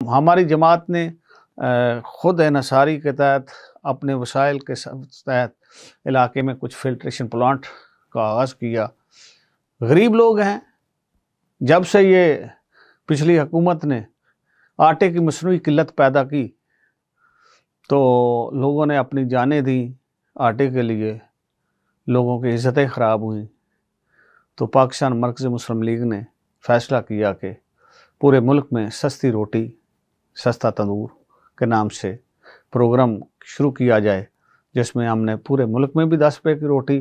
हमारी जमात ने ख़ुद इन्हिसारी के तहत अपने वसाइल के तहत इलाके में कुछ फ़िल्ट्रेशन प्लांट का आगाज़ किया। गरीब लोग हैं, जब से ये पिछली हुकूमत ने आटे की मसनूई किल्लत पैदा की तो लोगों ने अपनी जानें दी आटे के लिए, लोगों की इज़्ज़तें ख़राब हुई। तो पाकिस्तान मरकज़ी मुस्लिम लीग ने फ़ैसला किया कि पूरे मुल्क में सस्ती रोटी सस्ता तंदूर के नाम से प्रोग्राम शुरू किया जाए, जिसमें हमने पूरे मुल्क में भी 10 रुपये की रोटी,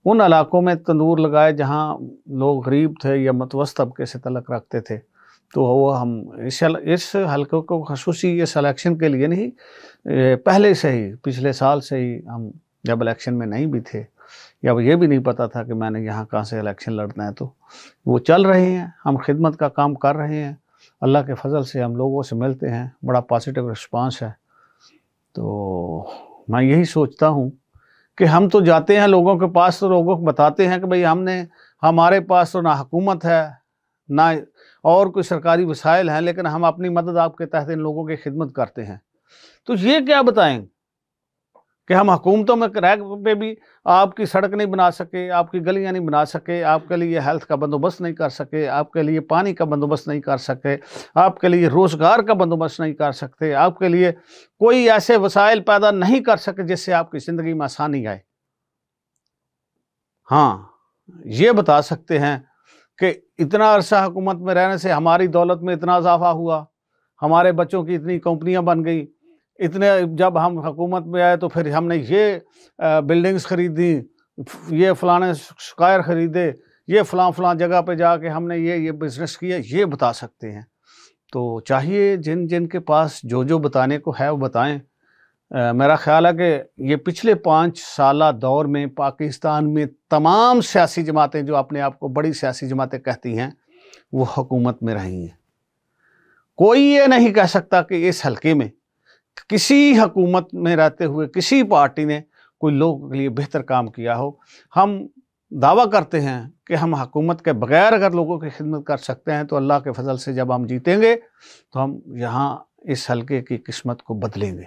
उन इलाकों में तंदूर लगाए जहाँ लोग गरीब थे या मतवसत तबके से तल्लुक़ रखते थे। तो वो हम इस हल्के को ख़ुसूसी इस इलेक्शन के लिए नहीं, पहले से ही पिछले साल से ही हम जब इलेक्शन में नहीं भी थे या ये भी नहीं पता था कि मैंने यहाँ कहाँ से इलेक्शन लड़ना है, तो वो चल रहे हैं, हम खिदमत का काम कर रहे हैं। अल्लाह के फजल से हम लोगों से मिलते हैं, बड़ा पॉजिटिव रिस्पांस है। तो मैं यही सोचता हूँ कि हम तो जाते हैं लोगों के पास, तो लोगों को बताते हैं कि भाई हमारे पास तो ना हुकूमत है ना और कोई सरकारी वसाइल हैं, लेकिन हम अपनी मदद आपके तहत इन लोगों की खिदमत करते हैं। तो ये क्या बताएं कि हम हुकूमतों में रह पे भी आपकी सड़क नहीं बना सके, आपकी गलियां नहीं बना सके, आपके लिए हेल्थ का बंदोबस्त नहीं कर सके, आपके लिए पानी का बंदोबस्त नहीं कर सके, आपके लिए रोज़गार का बंदोबस्त नहीं कर सकते, आपके लिए कोई ऐसे वसाइल पैदा नहीं कर सके जिससे आपकी ज़िंदगी में आसानी आए। हाँ, ये बता सकते हैं कि इतना अरसा हुकूमत में रहने से हमारी दौलत में इतना इजाफा हुआ, हमारे बच्चों की इतनी कंपनियां बन गई, इतने जब हम हुकूमत में आए तो फिर हमने ये बिल्डिंग्स ख़रीदी, ये फ़लाने स्क्वायर ख़रीदे, ये फ़लाँ जगह पे जाके हमने ये बिज़नेस किया, ये बता सकते हैं। तो चाहिए जिन के पास जो बताने को है वो बताएं। मेरा ख़्याल है कि ये पिछले 5 साला दौर में पाकिस्तान में तमाम सियासी जमातें जो अपने आप को बड़ी सियासी जमातें कहती हैं, वो हुकूमत में रही हैं। कोई ये नहीं कह सकता कि इस हल्के में किसी हुकूमत में रहते हुए किसी पार्टी ने कोई लोगों के लिए बेहतर काम किया हो। हम दावा करते हैं कि हम हुकूमत के बगैर अगर लोगों की खिदमत कर सकते हैं, तो अल्लाह के फजल से जब हम जीतेंगे तो हम यहाँ इस हल्के की किस्मत को बदलेंगे।